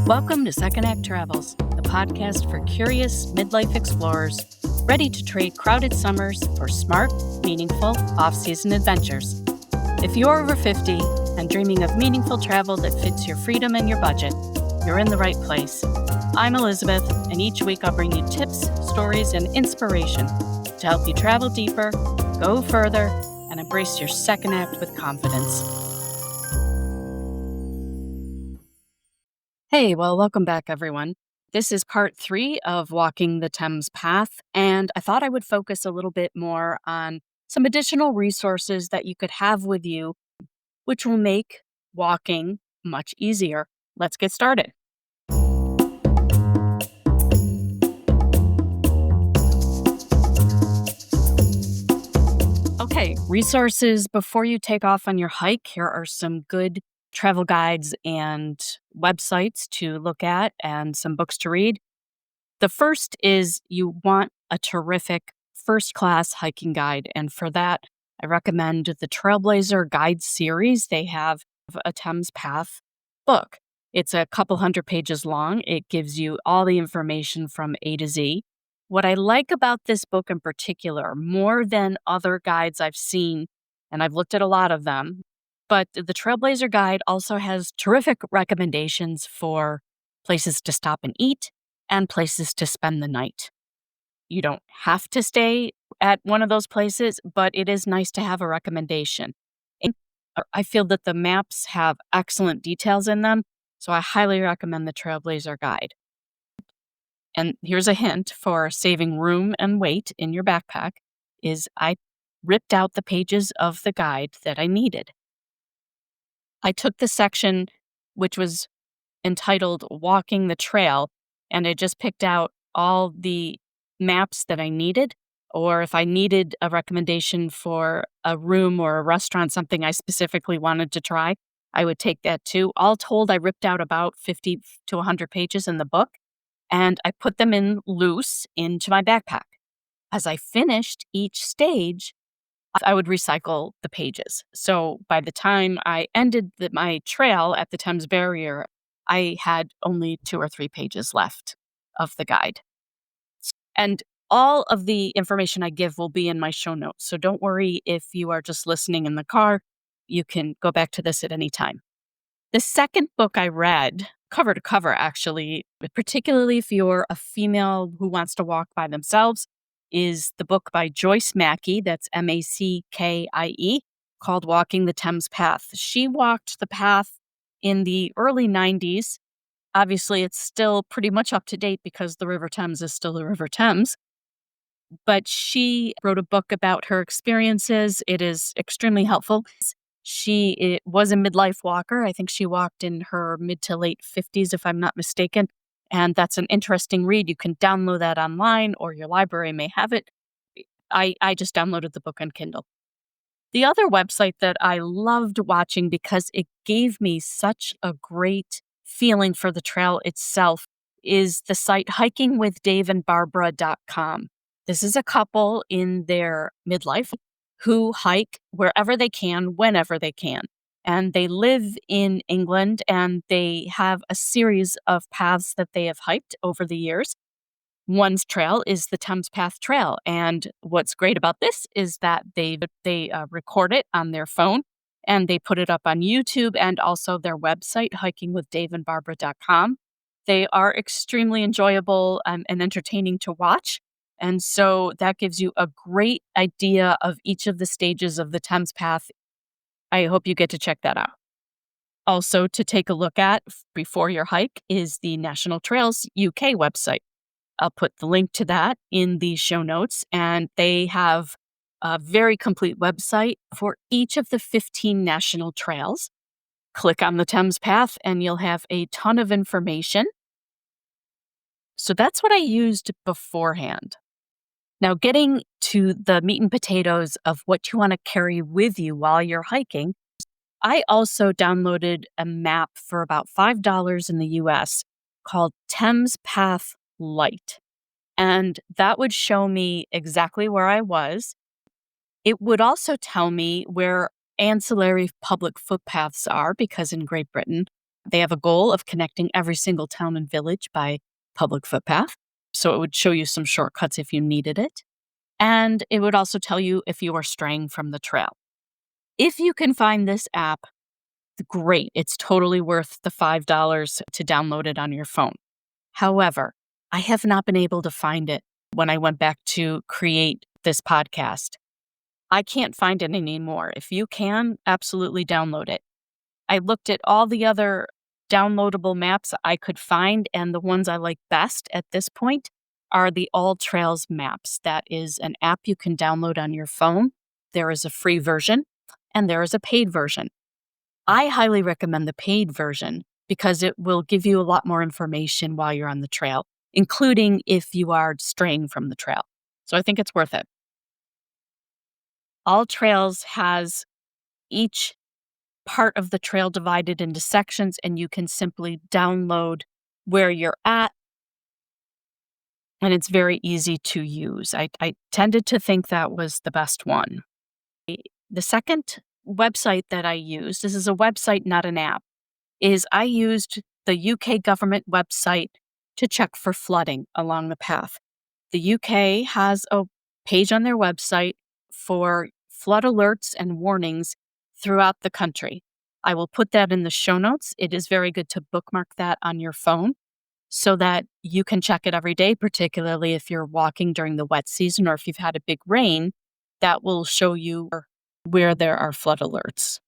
Welcome to Second Act Travels, the podcast for curious midlife explorers ready to trade crowded summers for smart, meaningful, off-season adventures. If you're over 50 and dreaming of meaningful travel that fits your freedom and your budget, you're in the right place. I'm Elizabeth, and each week I'll bring you tips, stories, and inspiration to help you travel deeper, go further, and embrace your second act with confidence. Hey, well, welcome back, everyone. This is part 3 of Walking the Thames Path, and I thought I would focus a little bit more on some additional resources that you could have with you, which will make walking much easier. Let's get started. Okay, resources before you take off on your hike. Here are some good travel guides and websites to look at and some books to read. The first is you want a terrific first-class hiking guide, and for that, I recommend the Trailblazer Guide series. They have a Thames Path book. It's a couple hundred pages long. It gives you all the information from A to Z. What I like about this book in particular, more than other guides I've seen, and I've looked at a lot of them, but the Trailblazer Guide also has terrific recommendations for places to stop and eat and places to spend the night. You don't have to stay at one of those places, but it is nice to have a recommendation. And I feel that the maps have excellent details in them, so I highly recommend the Trailblazer Guide. And here's a hint for saving room and weight in your backpack is I ripped out the pages of the guide that I needed. I took the section which was entitled Walking the Trail, and I just picked out all the maps that I needed, or if I needed a recommendation for a room or a restaurant, something I specifically wanted to try, I would take that too. All told, I ripped out about 50 to 100 pages in the book, and I put them in loose into my backpack. As I finished each stage, I would recycle the pages. So by the time I ended my trail at the Thames Barrier, I had only 2 or 3 pages left of the guide. And all of the information I give will be in my show notes. So don't worry if you are just listening in the car. You can go back to this at any time. The second book I read, cover to cover actually, but particularly if you're a female who wants to walk by themselves, is the book by Joyce Mackey, that's Mackie, called Walking the Thames Path. She walked the path in the early 90s. Obviously, it's still pretty much up to date because the River Thames is still the River Thames. But she wrote a book about her experiences. It is extremely helpful. She was a midlife walker. I think she walked in her mid to late 50s, if I'm not mistaken. And that's an interesting read. You can download that online or your library may have it. I just downloaded the book on Kindle. The other website that I loved watching because it gave me such a great feeling for the trail itself is the site hikingwithdaveandbarbara.com. This is a couple in their midlife who hike wherever they can, whenever they can. And they live in England, and they have a series of paths that they have hiked over the years. One's trail is the Thames Path Trail, and what's great about this is that they record it on their phone, and they put it up on YouTube and also their website, hikingwithdaveandbarbara.com. They are extremely enjoyable and entertaining to watch, and so that gives you a great idea of each of the stages of the Thames Path. I hope you get to check that out. Also, to take a look at before your hike is the National Trails UK website. I'll put the link to that in the show notes, and they have a very complete website for each of the 15 national trails. Click on the Thames Path, and you'll have a ton of information. So that's what I used beforehand. Now, getting to the meat and potatoes of what you want to carry with you while you're hiking, I also downloaded a map for about $5 in the US called Thames Path Lite. And that would show me exactly where I was. It would also tell me where ancillary public footpaths are, because in Great Britain, They have a goal of connecting every single town and village by public footpath. So it would show you some shortcuts if you needed it. And it would also tell you if you are straying from the trail. If you can find this app, great. It's totally worth the $5 to download it on your phone. However, I have not been able to find it when I went back to create this podcast. I can't find it anymore. If you can, absolutely download it. I looked at all the other downloadable maps I could find, and the ones I like best at this point are the All Trails maps. That is an app you can download on your phone. There is a free version, and there is a paid version. I highly recommend the paid version because it will give you a lot more information while you're on the trail, including if you are straying from the trail. So I think it's worth it. All Trails has each part of the trail divided into sections, and you can simply download where you're at, and it's very easy to use. I tended to think that was the best one. The second website that I used, this is a website, not an app, is I used the UK government website to check for flooding along the path. The UK has a page on their website for flood alerts and warnings throughout the country. I will put that in the show notes. It is very good to bookmark that on your phone so that you can check it every day, particularly if you're walking during the wet season or if you've had a big rain. That will show you where there are flood alerts.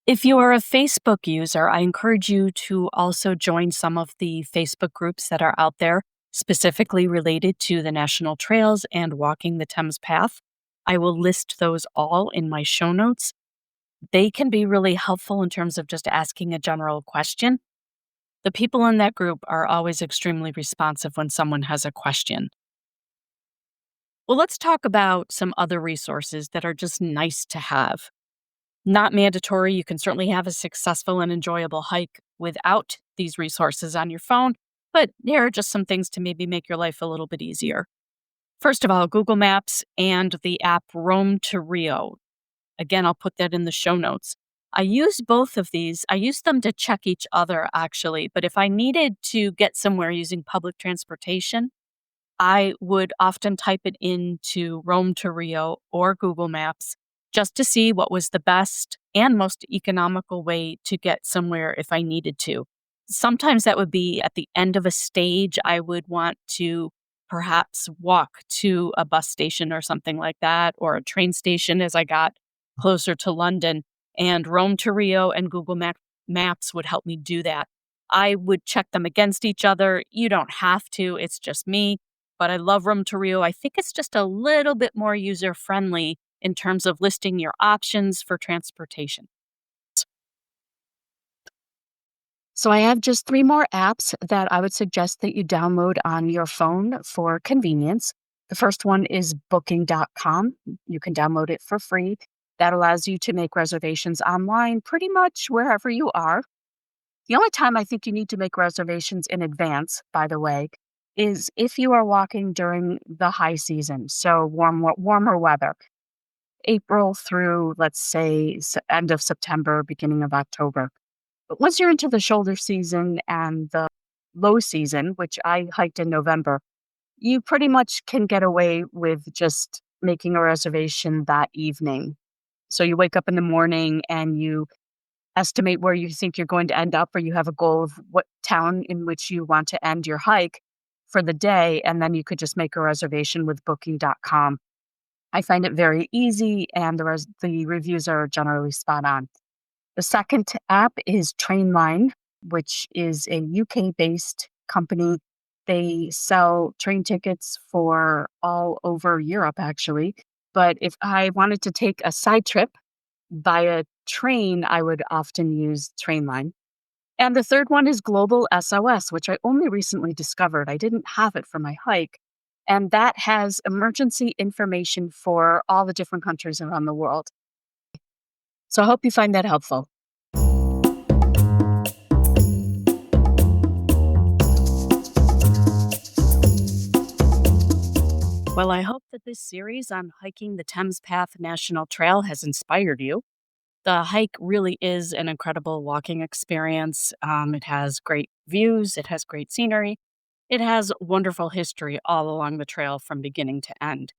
If you are a Facebook user, I encourage you to also join some of the Facebook groups that are out there specifically related to the national trails and walking the Thames path. I will list those all in my show notes. They can be really helpful in terms of just asking a general question. The people in that group are always extremely responsive when someone has a question. Well, let's talk about some other resources that are just nice to have. Not mandatory. You can certainly have a successful and enjoyable hike without these resources on your phone, but there are just some things to maybe make your life a little bit easier. First of all, Google Maps and the app Roam to Rio. Again, I'll put that in the show notes. I use both of these. I use them to check each other, actually, but if I needed to get somewhere using public transportation, I would often type it into Rome to Rio or Google Maps just to see what was the best and most economical way to get somewhere if I needed to. Sometimes that would be at the end of a stage. I would want to perhaps walk to a bus station or something like that, or a train station as I got closer to London. And Rome to Rio and Google Maps would help me do that. I would check them against each other. You don't have to, it's just me. But I love Rome to Rio. I think it's just a little bit more user-friendly in terms of listing your options for transportation. So I have just 3 more apps that I would suggest that you download on your phone for convenience. The first one is booking.com. You can download it for free. That allows you to make reservations online pretty much wherever you are. The only time I think you need to make reservations in advance, by the way, is if you are walking during the high season, so warmer weather, April through, let's say, end of September, beginning of October. But once you're into the shoulder season and the low season, which I hiked in November, you pretty much can get away with just making a reservation that evening. So you wake up in the morning and you estimate where you think you're going to end up, or you have a goal of what town in which you want to end your hike for the day, and then you could just make a reservation with booking.com. I find it very easy, and the reviews are generally spot on. The second app is Trainline, which is a UK-based company. They sell train tickets for all over Europe, actually. But if I wanted to take a side trip by a train, I would often use Trainline. And the third one is Global SOS, which I only recently discovered. I didn't have it for my hike. And that has emergency information for all the different countries around the world. So I hope you find that helpful. Well, I hope that this series on hiking the Thames Path National Trail has inspired you. The hike really is an incredible walking experience. It has great views, it has great scenery, it has wonderful history all along the trail from beginning to end.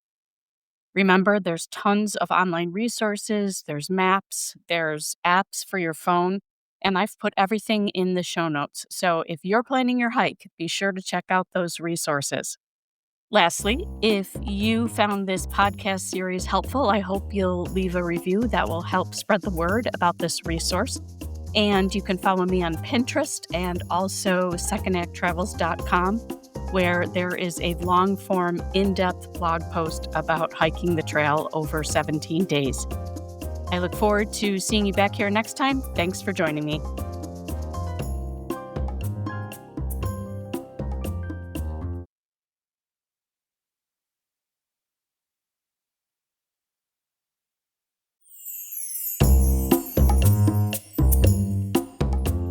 Remember, there's tons of online resources, there's maps, there's apps for your phone, and I've put everything in the show notes. So if you're planning your hike, be sure to check out those resources. Lastly, if you found this podcast series helpful, I hope you'll leave a review that will help spread the word about this resource. And you can follow me on Pinterest and also secondacttravels.com, where there is a long form, in depth blog post about hiking the trail over 17 days. I look forward to seeing you back here next time. Thanks for joining me.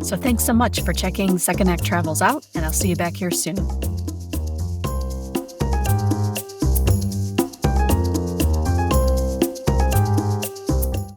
So thanks so much for checking Second Act Travels out, and I'll see you back here soon.